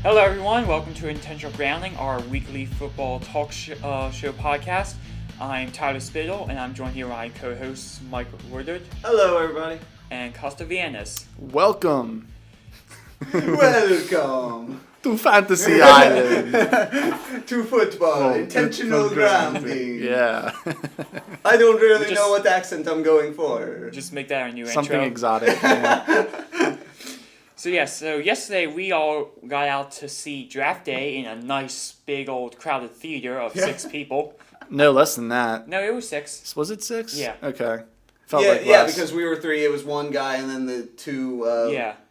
Hello, everyone. Welcome to Intentional Grounding, our weekly football talk show podcast. I'm Tyler Spittle, and I'm joined here by co-hosts Mike Woodard. Hello, everybody. And Costa Vianis. Welcome. Welcome. To Fantasy Island. To football. Intentional grounding. Yeah. I don't really know what accent I'm going for. Just make that our new Something intro. exotic. Yeah. So yesterday we all got out to see Draft Day in a nice, big, old, crowded theater of 6 people. No, less than that. No, it was 6. Was it 6? Yeah. Okay. Yeah, because we were 3. It was one guy and then the two...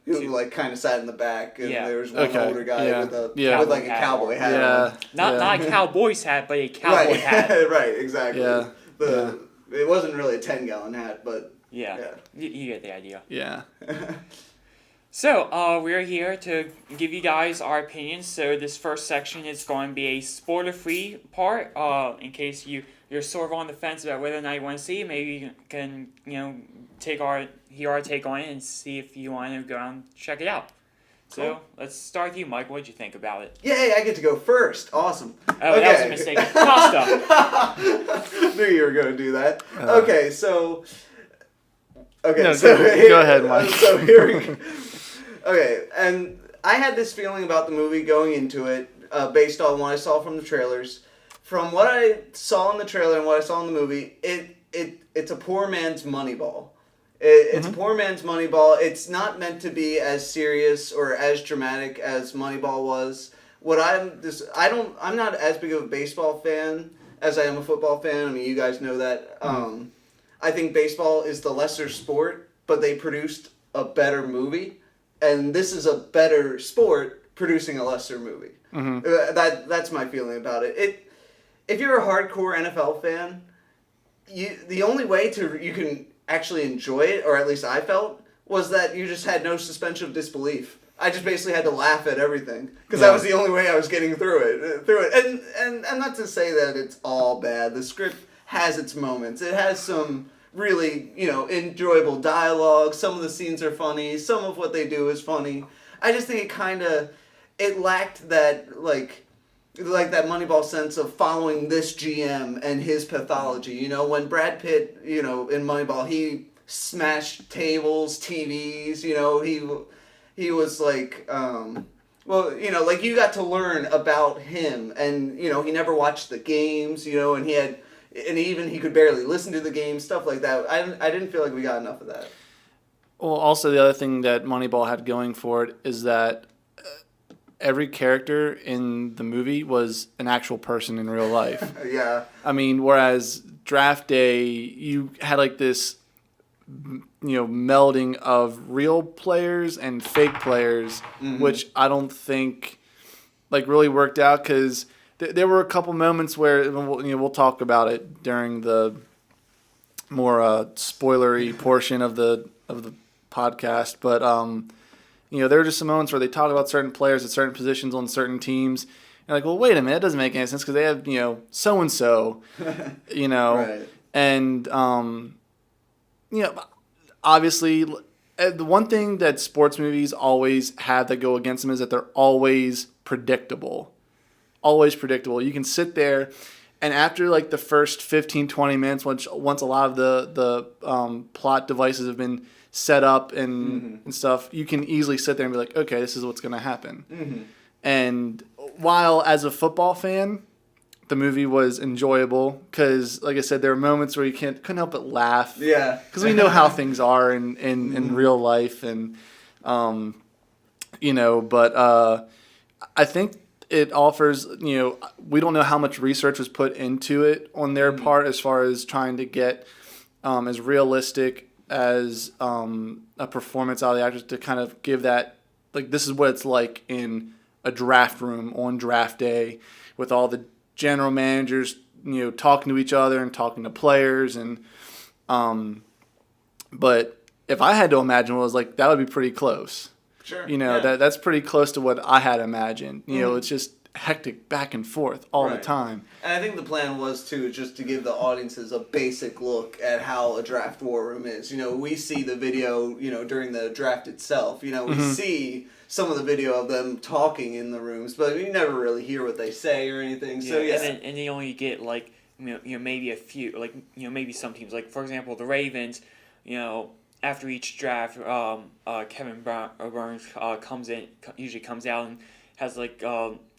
who like kind of sat in the back, and there was one older guy with like a cowboy hat. On. Not a cowboy's hat, but a cowboy hat. Right, exactly. Yeah. It wasn't really a 10-gallon hat, but you get the idea. Yeah. So, we're here to give you guys our opinions. So this first section is going to be a spoiler-free part. In case you're sort of on the fence about whether or not you want to see it, maybe you can hear our take on it and see if you want to go out and check it out. So, let's start with you, Mike. What did you think about it? Yay, I get to go first. Awesome. Oh, that was a mistake. Costa! Knew you were going to do that. No, go ahead, Mike. So here we go. Okay, and I had this feeling about the movie going into it, based on what I saw from the trailers. From what I saw in the trailer and what I saw in the movie, it's a poor man's Moneyball. It's a poor man's Moneyball. It's not meant to be as serious or as dramatic as Moneyball was. I'm not as big of a baseball fan as I am a football fan. I mean, you guys know that. I think baseball is the lesser sport, but they produced a better movie. And this is a better sport producing a lesser movie. Mm-hmm. That's my feeling about it. If you're a hardcore NFL fan, the only way you can actually enjoy it, or at least I felt, was that you just had no suspension of disbelief. I just basically had to laugh at everything because that was the only way I was getting through it. And not to say that it's all bad. The script has its moments. It has some really, enjoyable dialogue. Some of the scenes are funny. Some of what they do is funny. I just think it lacked that, like that Moneyball sense of following this GM and his pathology. When Brad Pitt, in Moneyball, he smashed tables, TVs, he was like, you got to learn about him, and, he never watched the games, and he could barely listen to the game, stuff like that. I didn't feel like we got enough of that. Well, also the other thing that Moneyball had going for it is that every character in the movie was an actual person in real life. Yeah. I mean, whereas Draft Day, you had like this, melding of real players and fake players, which I don't think really worked out because there were a couple moments where we'll talk about it during the more spoilery portion of the podcast, but there were just some moments where they talked about certain players at certain positions on certain teams, and well, wait a minute, that doesn't make any sense because they have so and so, right. And obviously the one thing that sports movies always have that go against them is that they're always predictable. Always predictable. You can sit there, and after the first 15-20 minutes, once a lot of the plot devices have been set up and stuff, you can easily sit there and be like, okay, this is what's going to happen. Mm-hmm. And while as a football fan, the movie was enjoyable because, like I said, there were moments where you couldn't help but laugh. Yeah. Because we know how things are in real life, and but I think it offers, we don't know how much research was put into it on their part as far as trying to get as realistic as a performance out of the actors to kind of give that, this is what it's like in a draft room on draft day with all the general managers, talking to each other and talking to players. And but if I had to imagine what it was that would be pretty close. Sure. That's pretty close to what I had imagined. It's just hectic back and forth all the Right. time. And I think the plan was too, just to give the audiences a basic look at how a draft war room is. You know, we see the video, you know, during the draft itself. You know, we see some of the video of them talking in the rooms, but we never really hear what they say or anything. So yeah, and then you only get like maybe a few, like maybe some teams, like for example the Ravens, after each draft, Kevin Burns usually comes out and has like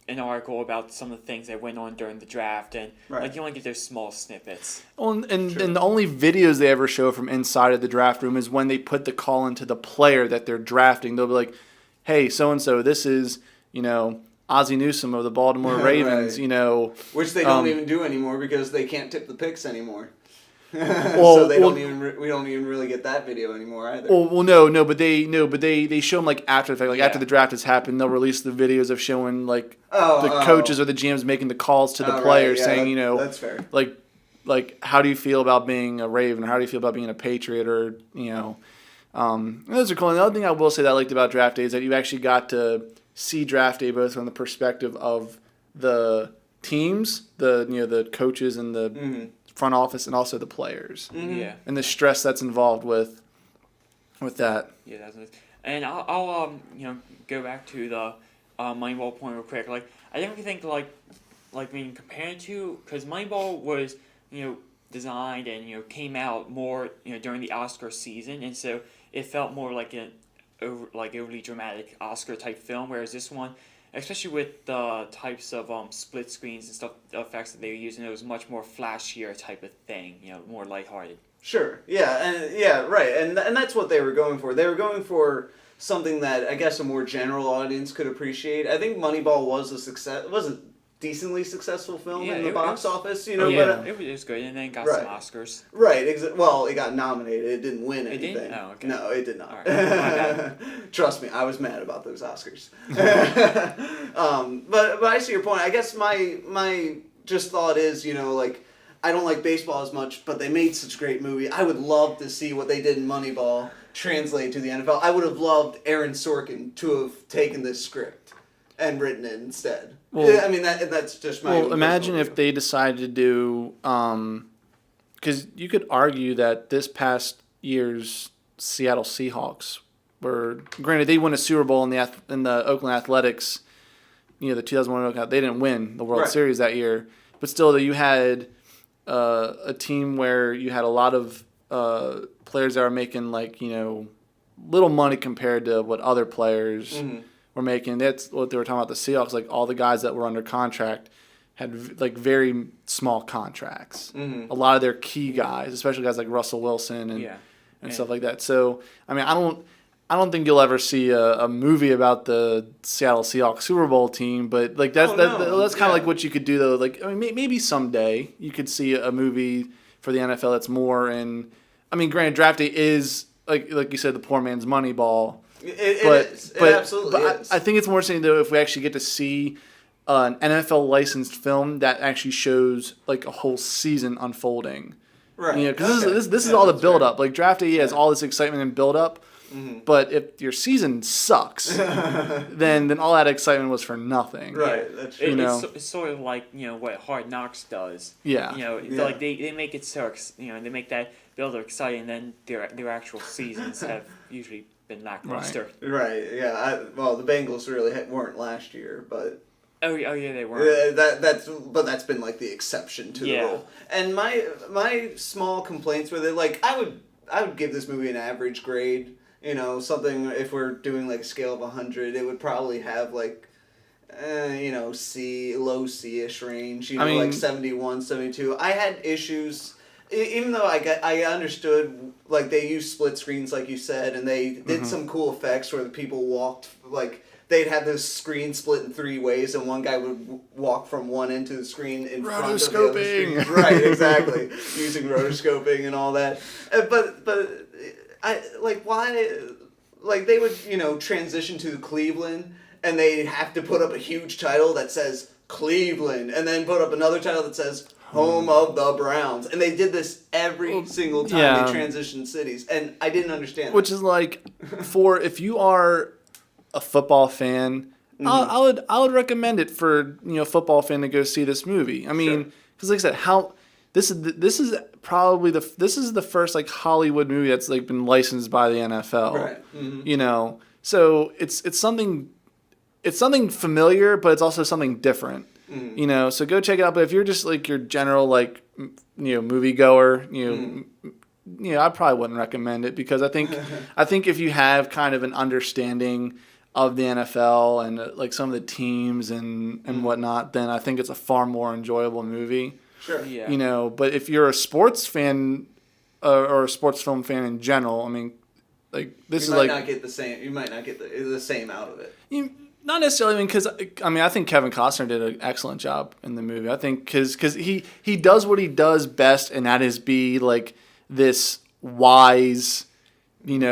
an article about some of the things that went on during the draft, and like you only get those small snippets. Well, and the only videos they ever show from inside of the draft room is when they put the call into the player that they're drafting. They'll be like, "Hey, so and so, this is Ozzie Newsome of the Baltimore Ravens." Which they don't even do anymore because they can't tip the picks anymore. So we don't even really get that video anymore either. No, but they show them like after the fact, like after the draft has happened, they'll release the videos of showing like the coaches or the GMs making the calls to the players, saying that's fair. Like how do you feel about being a Raven, or how do you feel about being a Patriot, or those are cool. And the other thing I will say that I liked about draft day is that you actually got to see draft day both from the perspective of the teams, the coaches and the front office, and also the players. Yeah. And the stress that's involved with that. Yeah, that's nice. And I'll go back to the Moneyball point real quick. Like I don't think like being compared to, because Moneyball was designed and came out more during the Oscar season, and so it felt more like an overly dramatic Oscar type film, whereas this one, especially with the types of split screens and stuff, the effects that they were using, it was much more flashier type of thing, more lighthearted. Sure. Yeah. Right. And that's what they were going for. They were going for something that I guess a more general audience could appreciate. I think Moneyball was a success. Was a decently successful film in the box office. It was good, and then it got some Oscars. Right. Well, it got nominated. It didn't win anything. It didn't? Oh, okay. No, it did not. All right. My bad. Trust me, I was mad about those Oscars. But I see your point. I guess my just thought is, I don't like baseball as much, but they made such a great movie. I would love to see what they did in Moneyball translate to the NFL. I would have loved Aaron Sorkin to have taken this script and written it instead. Well, I mean, that's just my... Well, imagine if they decided to do... Because you could argue that this past year's Seattle Seahawks were... Granted, they won a Super Bowl in the Oakland Athletics, the 2001 Oakland... They didn't win the World Series that year. But still, you had a team where you had a lot of players that are making, little money compared to what other players... were making. That's what they were talking about. The Seahawks, like all the guys that were under contract, had very small contracts. A lot of their key guys, especially guys like Russell Wilson and stuff like that. So I mean, I don't think you'll ever see a movie about the Seattle Seahawks Super Bowl team, but that's kind of like what you could do though. Like I mean, maybe someday you could see a movie for the NFL that's more in. I mean, granted, draft day is like you said, the poor man's Moneyball. It absolutely is. I think it's more interesting though if we actually get to see an NFL licensed film that actually shows a whole season unfolding. Right. Because this is all the build up. Like draft day has all this excitement and build up. But if your season sucks, then all that excitement was for nothing. Right. That's true. It's sort of like what Hard Knocks does. Yeah. Like they make it so they make that build up exciting, and then their actual seasons have usually been lackluster. Right. Yeah. The Bengals really weren't last year, but. Oh yeah, they were. That's been the exception to the rule. And my small complaints with it, I would give this movie an average grade. Something, if we're doing a scale of 100, it would probably have C, low C-ish range. 71, 72. I had issues. Even though I understood, they used split screens, like you said, and they did some cool effects where the people walked, they'd have this screen split in 3 ways, and one guy would walk from one end to the screen in front of the other screen. Right, exactly. Using rotoscoping and all that. But I, why, they would, transition to Cleveland, and they have to put up a huge title that says Cleveland, and then put up another title that says home of the Browns. And they did this every single time they transitioned cities. And I didn't understand Which is if you are a football fan I would recommend it for football fan to go see this movie. I mean, because like I said, this is probably the first like Hollywood movie that's like been licensed by the NFL. Right. Mm-hmm. So it's something familiar, but it's also something different. Mm-hmm. So go check it out. But if you're just like your general like moviegoer, I probably wouldn't recommend it, because I think if you have kind of an understanding of the NFL and like some of the teams and whatnot, then I think it's a far more enjoyable movie. Sure. Yeah. But if you're a sports fan or a sports film fan in general, I mean, like this you is might like not get the same. You might not get the same out of it. Not necessarily, because I think Kevin Costner did an excellent job in the movie. I think because he does what he does best, and that is be like this wise, very,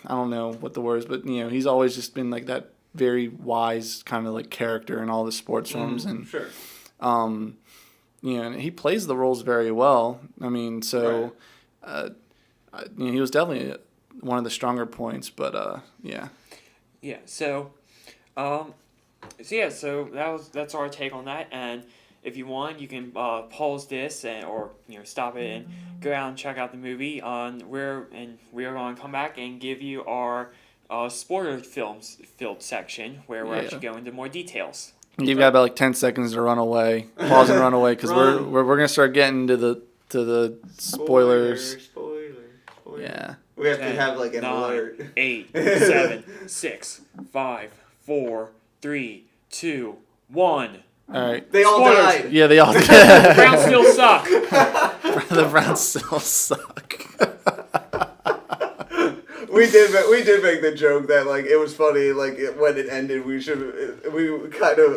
I don't know what the word is, but he's always just been like that very wise kind of like character in all the sports films, and Sure. and he plays the roles very well. I mean, so he was definitely one of the stronger points, but yeah. Yeah. So that's our take on that. And if you want, you can pause this or stop it and go out and check out the movie. We're going to come back and give you our spoiler films filled section where we're actually going into more details. You've got about like 10 seconds to run away, pause and run away, because we're gonna start getting to the spoilers. Spoiler. Yeah. We have 10, to have like an 9, alert. 8, 7, 6, 5, 4, 3, 2, 1. All right. They all Spoilers. died. Yeah, they all. The Browns still suck. The Browns still suck. We did make the joke that like it was funny like when it ended.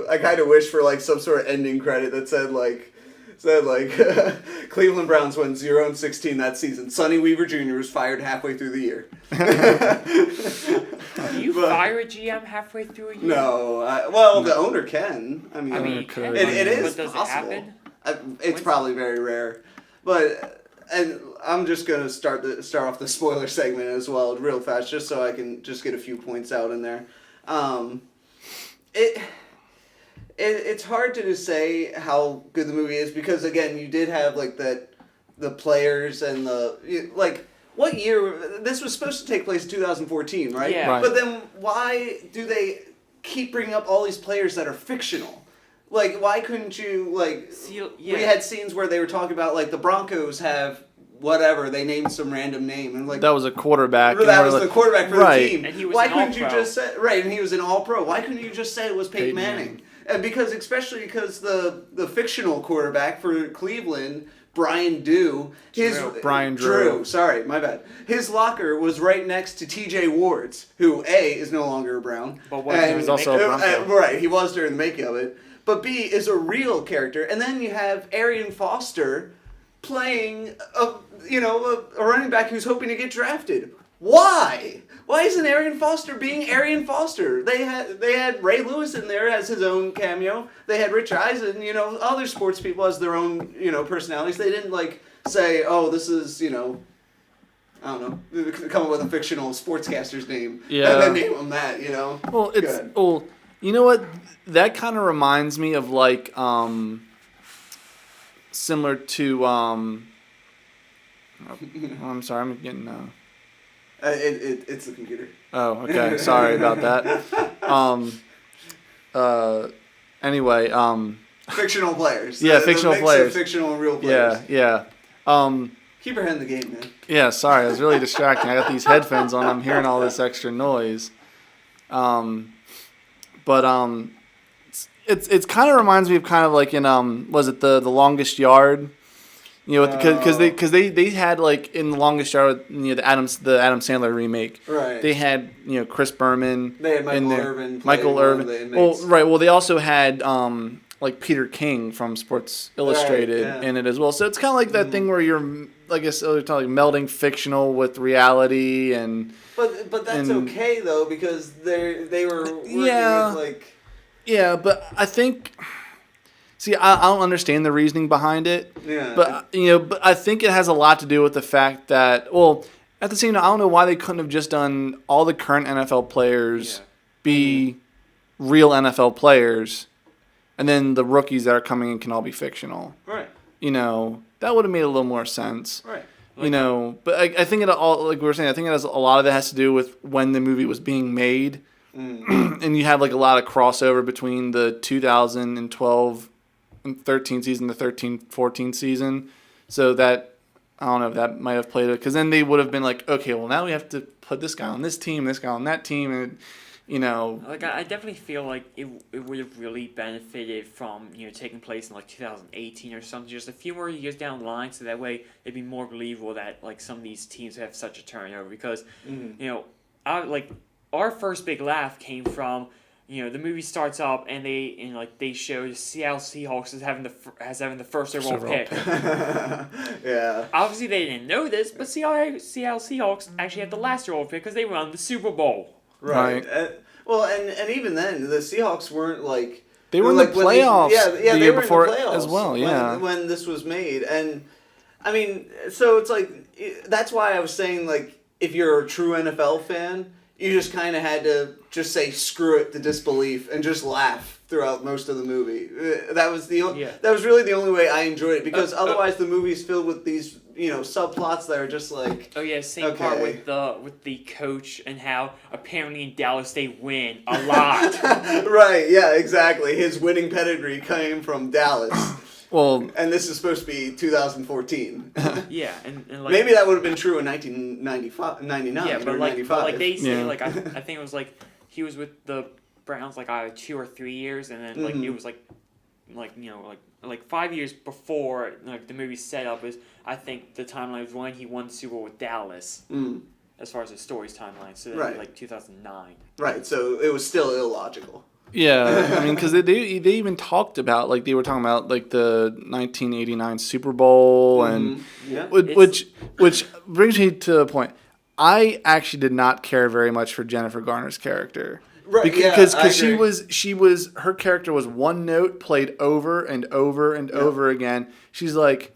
I kind of wish for like some sort of ending credit that said Cleveland Browns went 0-16 that season. Sonny Weaver Jr. was fired halfway through the year. Do you fire a GM halfway through a year? No, the owner can. I mean it is but does possible. it happen? It's probably very rare, and I'm just gonna start off the spoiler segment as well, real fast, just so I can just get a few points out in there. It's hard to just say how good the movie is, because again, you did have like the players and what year this was supposed to take place in 2014, right? Yeah. Right. But then why do they keep bringing up all these players that are fictional? Like, why couldn't you, we had scenes where they were talking about, like, the Broncos have whatever, they named some random name. And like that was a quarterback. That was the quarterback for the team. And he was Why an couldn't you all-pro. just say, right, and he was an all-pro. Why couldn't you just say it was Peyton Manning? And especially because the fictional quarterback for Cleveland, Brian Drew. Sorry, my bad. His locker was right next to T.J. Ward's, who A, is no longer a Brown. But he was also a Bronco. Right, he was during the making of it. But B, is a real character. And then you have Arian Foster playing a running back who's hoping to get drafted. Why? Why isn't Arian Foster being Arian Foster? They had Ray Lewis in there as his own cameo. They had Rich Eisen, other sports people as their own, personalities. They didn't say, oh, this is, I don't know, come up with a fictional sportscaster's name. Yeah. And then name them that, Well, you know what? That kind of reminds me of similar to I'm sorry, I'm getting it's the computer. Oh, okay. Sorry about that. Anyway, fictional players. Yeah, The fictional mix players. Of fictional and real players. Yeah. Keep your head in the game, man. Yeah, sorry, I was really distracting. I got these headphones on. I'm hearing all this extra noise. It's kind of reminds me of kind of like in was it the Longest Yard? Because they had like in The Longest Yard, the Adam Sandler remake. Right. They had Chris Berman. They had in Michael there. Irvin. Michael Irvin. Well, right. Well, they also had like Peter King from Sports Illustrated in it as well. So it's kind of like that thing where you're, I guess, melding fictional with reality and. But that's okay though, because they were working with like. Yeah, but I think. See, I don't understand the reasoning behind it. Yeah. But but I think it has a lot to do with the fact that at the same time, I don't know why they couldn't have just done all the current NFL players be real NFL players, and then the rookies that are coming in can all be fictional. Right. That would have made a little more sense. Right. But I think it all, like we were saying, I think a lot of it has to do with when the movie was being made. And you had like a lot of crossover between the 2012 and 13 season, the 13-14 season. So that, I don't know if that might have played it. Because then they would have been like, okay, well, now we have to put this guy on this team, this guy on that team. And, Like, I definitely feel like it would have really benefited from, taking place in, like, 2018 or something. Just a few more years down the line, so that way it'd be more believable that, like, some of these teams have such a turnover. Because, our first big laugh came from, the movie starts up and they show the Seattle Seahawks as having the first overall pick. Yeah. Obviously, they didn't know this, but Seattle Seahawks actually had the last overall pick because they won the Super Bowl. Right. And even then, the Seahawks weren't like... They were in the playoffs the year were before in the playoffs as well, yeah. When this was made. And, I mean, so it's like... That's why I was saying, like, if you're a true NFL fan, you just kind of had to just say screw it to disbelief and just laugh throughout most of the movie. That was really the only way I enjoyed it, because otherwise the movie's filled with these subplots that are just like part with the coach and how apparently in Dallas they win a lot. Right, yeah, exactly. His winning pedigree came from Dallas. Well, and this is supposed to be 2014. Yeah, and like, maybe that would have been true in 1995, 99. Yeah, or 95. They say I think it was like he was with the Browns like 2 or 3 years, and then like it was like 5 years before like the movie set up is, I think the timeline was when he won the Super Bowl with Dallas. As far as the story's timeline, so that was like 2009. Right, so it was still illogical. Yeah, I mean, because they even talked about, like, they were talking about, like, the 1989 Super Bowl, and which brings me to a point. I actually did not care very much for Jennifer Garner's character. Right, because her character was one note played over and over and over again. She's like,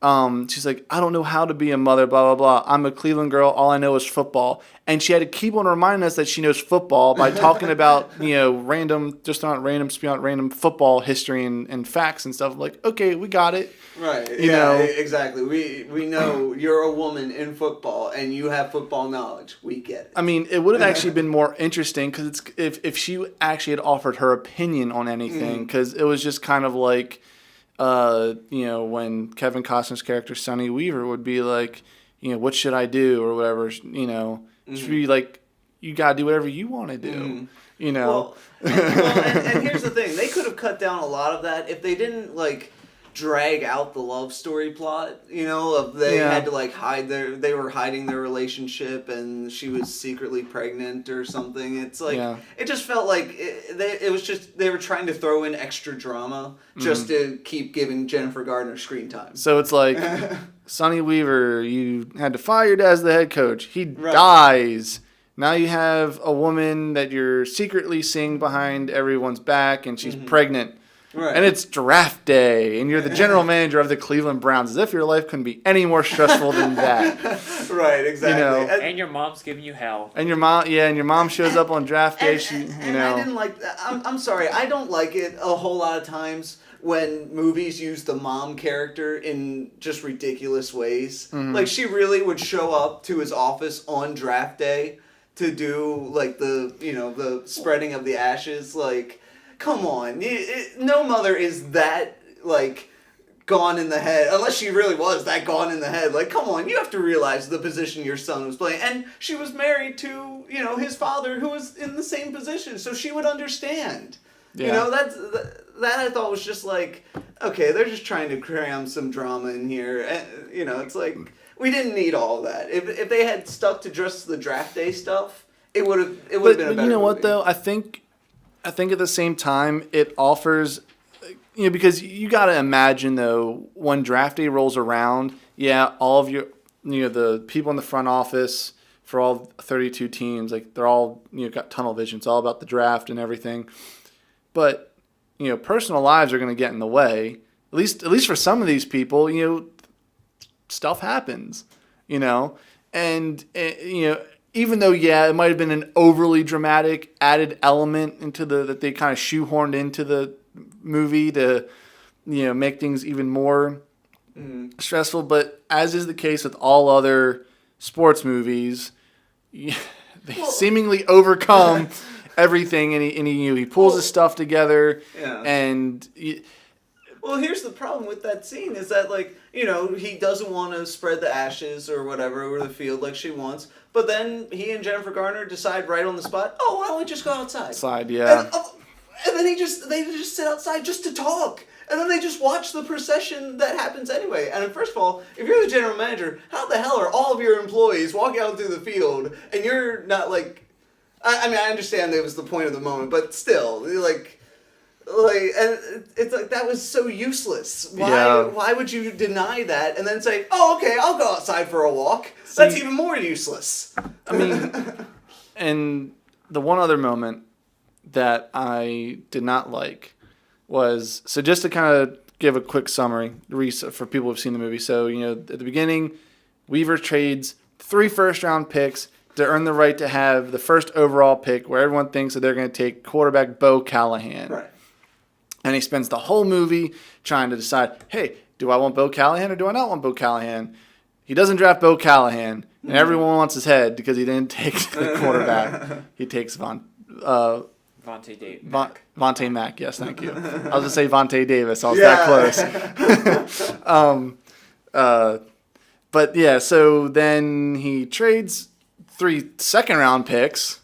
I don't know how to be a mother, blah, blah, blah. I'm a Cleveland girl. All I know is football. And she had to keep on reminding us that she knows football by talking about, random football history and facts and stuff. Like, okay, we got it. Right. Exactly. We know you're a woman in football and you have football knowledge. We get it. I mean, it would have actually been more interesting because if she actually had offered her opinion on anything, because it was just kind of like, when Kevin Costner's character Sonny Weaver would be like, what should I do or whatever, she'd be like, you gotta do whatever you want to do, Well, and here's the thing: they could have cut down a lot of that if they didn't like drag out the love story plot. Had to like they were hiding their relationship and she was secretly pregnant or something. It's like it just felt like they were trying to throw in extra drama just to keep giving Jennifer Garner screen time. So it's like, Sonny Weaver, you had to fire your dad as the head coach. He dies. Now you have a woman that you're secretly seeing behind everyone's back, and she's pregnant. Right. And it's draft day, and you're the general manager of the Cleveland Browns, as if your life couldn't be any more stressful than that. Right, exactly. And your mom's giving you hell. And your mom shows up on draft day. And I didn't like that. I'm sorry, I don't like it a whole lot of times when movies use the mom character in just ridiculous ways. Like, she really would show up to his office on draft day to do, like, the spreading of the ashes, like... Come on, no mother is that, like, gone in the head, unless she really was that gone in the head. Like, come on, you have to realize the position your son was playing. And she was married to, his father, who was in the same position, so she would understand. Yeah. That I thought was just like, okay, they're just trying to cram some drama in here. And, it's like, we didn't need all that. If they had stuck to just the draft day stuff, it would have been a better But you know what, movie. though? I think at the same time, it offers, because you got to imagine, though, when draft day rolls around, all of your, the people in the front office for all 32 teams, like, they're all, got tunnel vision. It's all about the draft and everything. But, personal lives are going to get in the way. At least for some of these people, stuff happens, And even though it might have been an overly dramatic added element into that they kind of shoehorned into the movie to make things even more stressful, but as is the case with all other sports movies, they seemingly overcome everything, and he pulls his stuff together, and. Well, here's the problem with that scene is that, he doesn't want to spread the ashes or whatever over the field like she wants, but then he and Jennifer Garner decide right on the spot, why don't we just go outside? Outside, yeah. And then they just sit outside just to talk. And then they just watch the procession that happens anyway. And first of all, if you're the general manager, how the hell are all of your employees walking out through the field and you're not I mean, I understand it was the point of the moment, but still, and it's that was so useless. Why would you deny that and then say, okay, I'll go outside for a walk? That's even more useless. I mean, and the one other moment that I did not like was, so just to kind of give a quick summary for people who've seen the movie. So, at the beginning, Weaver trades 3 first-round picks to earn the right to have the first overall pick, where everyone thinks that they're going to take quarterback Bo Callahan. Right. And he spends the whole movie trying to decide, hey, do I want Bo Callahan or do I not want Bo Callahan? He doesn't draft Bo Callahan, and everyone wants his head because he didn't take the quarterback. He takes Vontae Mack, yes, thank you. I was going to say Vontae Davis. I was that close. But yeah, so then he trades 3 second-round picks,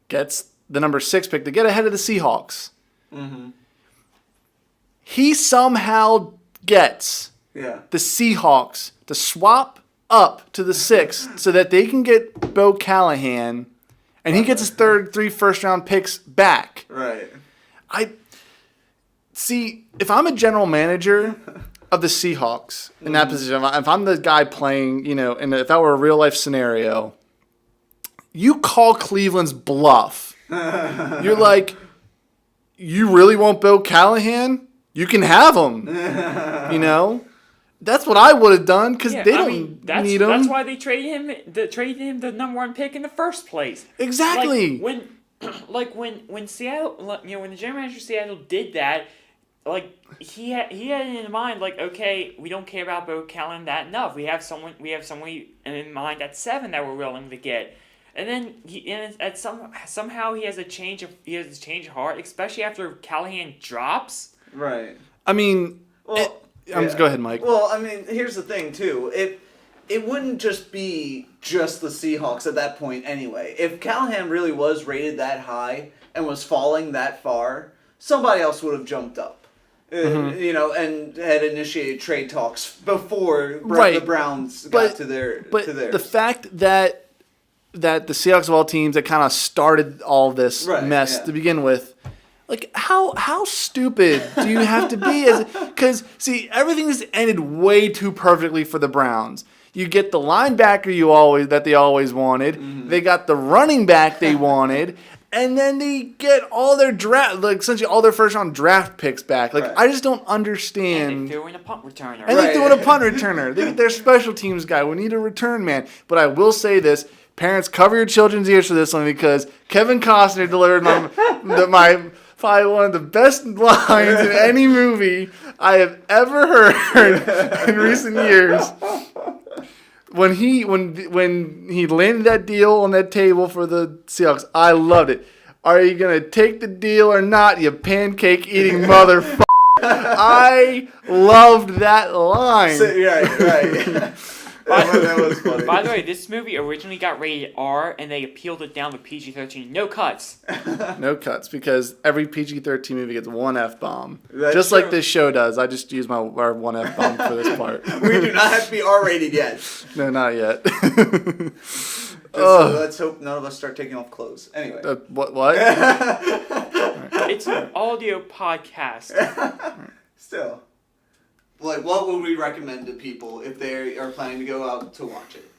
gets the number 6 pick to get ahead of the Seahawks. Mm-hmm. He somehow gets the Seahawks to swap up to the 6 so that they can get Bo Callahan, and he gets his 3 first-round picks back. Right. If I'm a general manager of the Seahawks in that position, if I'm the guy playing, and if that were a real-life scenario, you call Cleveland's bluff. You're like, you really want Bo Callahan? You can have him. That's what I would have done because they don't need him. That's why they traded him the number 1 pick in the first place. Exactly. When Seattle, when the general manager of Seattle did that, he had it in mind, okay, we don't care about Bo Callahan that enough. We have someone in mind at 7 that we're willing to get. And then somehow he has a change of heart, especially after Callahan drops. Right. I mean, go ahead, Mike. Well, I mean, here's the thing too. It wouldn't just be just the Seahawks at that point anyway. If Callahan really was rated that high and was falling that far, somebody else would have jumped up. And had initiated trade talks before the Browns got to theirs. But the fact that the Seahawks of all teams that kind of started all this mess to begin with, how stupid do you have to be? Because, everything has ended way too perfectly for the Browns. You get the linebacker that they always wanted. Mm-hmm. They got the running back they wanted. And then they get all their essentially all their first-round draft picks back. I just don't understand. And they threw in a punt returner. They get their special teams guy. We need a return man. But I will say this. Parents, cover your children's ears for this one because Kevin Costner delivered probably one of the best lines in any movie I have ever heard in recent years. When he landed that deal on that table for the Seahawks, I loved it. Are you gonna take the deal or not, you pancake eating motherfucker? I loved that line. Right. That was funny. By the way, this movie originally got rated R, and they appealed it down to PG-13. No cuts. No cuts, because every PG-13 movie gets 1 F-bomb. Just like this show does. I just used our 1 F-bomb for this part. We do not have to be R-rated yet. No, not yet. Let's hope none of us start taking off clothes. Anyway. What? It's an audio podcast. Still. What would we recommend to people if they are planning to go out to watch it?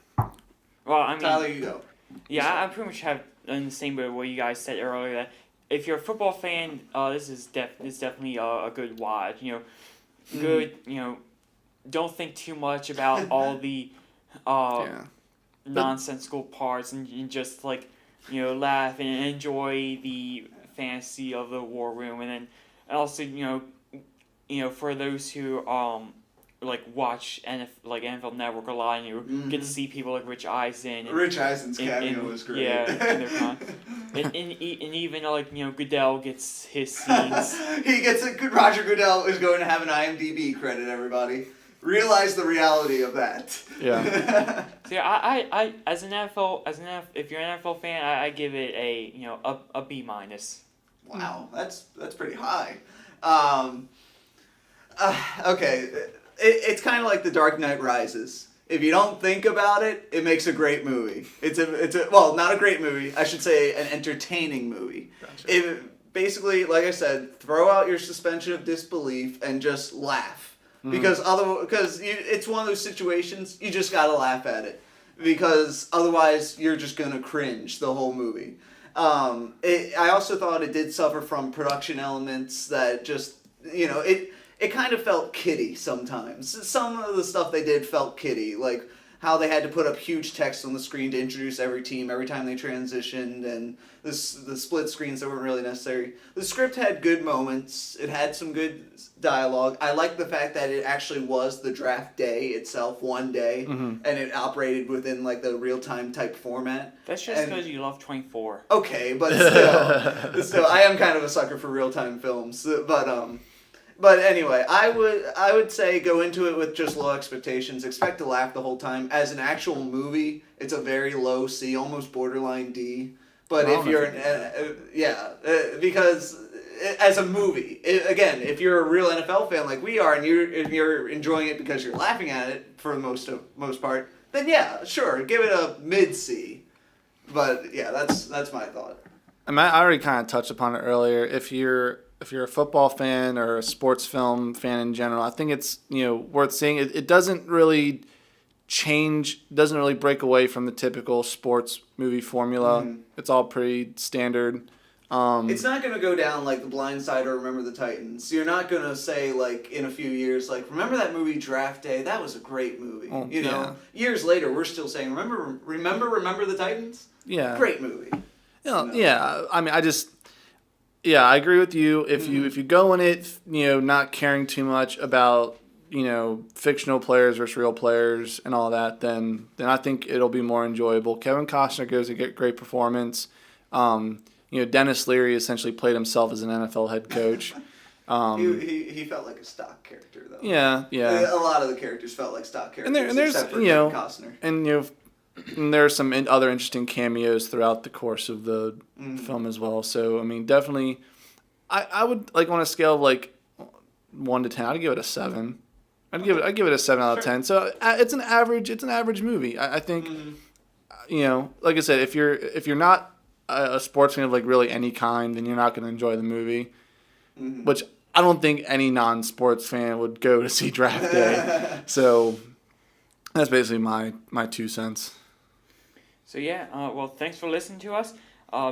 Well, I mean, Tyler, you go. Yeah, I pretty much have in the same way what you guys said earlier. That if you're a football fan, this is definitely a good watch. Good. Don't think too much about all the nonsensical parts and just like laugh and enjoy the fantasy of the war room, and then also for those who like watch NFL Network a lot, and you get to see people like Rich Eisen. Rich Eisen's cameo was great. Yeah, and even Goodell gets his scenes. He gets it. Roger Goodell is going to have an IMDb credit. Everybody realize the reality of that. Yeah. So yeah, I as an NFL if you're an NFL fan, I give it a B-. Wow, that's pretty high. Okay. It's kind of like The Dark Knight Rises. If you don't think about it, it makes a great movie. It's a well, not a great movie. I should say an entertaining movie. Gotcha. Basically, like I said, throw out your suspension of disbelief and just laugh. Because it's one of those situations you just gotta laugh at it. Because otherwise you're just gonna cringe the whole movie. I also thought it did suffer from production elements that just it kind of felt kiddie sometimes. Some of the stuff they did felt kiddie, like how they had to put up huge text on the screen to introduce every team every time they transitioned, and the split screens that weren't really necessary. The script had good moments. It had some good dialogue. I liked the fact that it actually was the draft day itself, one day, and it operated within like the real-time type format. That's just because you love 24. Okay, but still, I am kind of a sucker for real-time films, But anyway, I would say go into it with just low expectations. Expect to laugh the whole time. As an actual movie, it's a very low C, almost borderline D. But if you're because as a movie, if you're a real NFL fan like we are, and you're enjoying it because you're laughing at it for the most part, then yeah, sure, give it a mid C. But yeah, that's my thought. I already kind of touched upon it earlier. If you're a football fan or a sports film fan in general, I think it's worth seeing. It doesn't really doesn't really break away from the typical sports movie formula. It's all pretty standard. It's not going to go down like The Blind Side or Remember the Titans. You're not going to say like in a few years like remember that movie Draft Day? That was a great movie. Years later we're still saying remember the Titans? Yeah, great movie. Yeah, I mean I agree with you. If you go in it, not caring too much about, fictional players versus real players and all that, then I think it'll be more enjoyable. Kevin Costner gives a great performance. Dennis Leary essentially played himself as an NFL head coach. He felt like a stock character though. Yeah. A lot of the characters felt like stock characters. And there's except for Kevin Costner. And there are some other interesting cameos throughout the course of the film as well. So I mean, definitely, I would like on a scale of like 1 to 10, I'd give it a 7. I'd give it a 7 out of 10. So it's an average movie. I think, like I said, if you're not a sports fan of like really any kind, then you're not going to enjoy the movie. Which I don't think any non-sports fan would go to see Draft Day. So that's basically my 2 cents. So yeah, well, thanks for listening to us.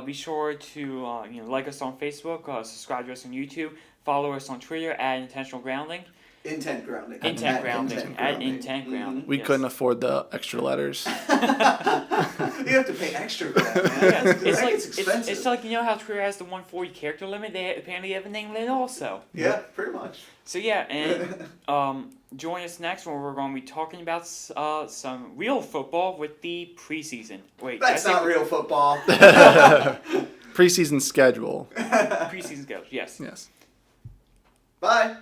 Be sure to like us on Facebook, subscribe to us on YouTube, follow us on Twitter at Intentional Grounding. Intent grounding. Intent grounding. We couldn't afford the extra letters. You have to pay extra for that, man. Yeah, It's expensive. It's like how Twitter has the 140 character limit. They apparently have a name limit also. Yeah, pretty much. So yeah, and join us next when we're going to be talking about some real football with the preseason. Wait, that's not real football. Preseason schedule. Preseason schedule. Yes. Yes. Bye.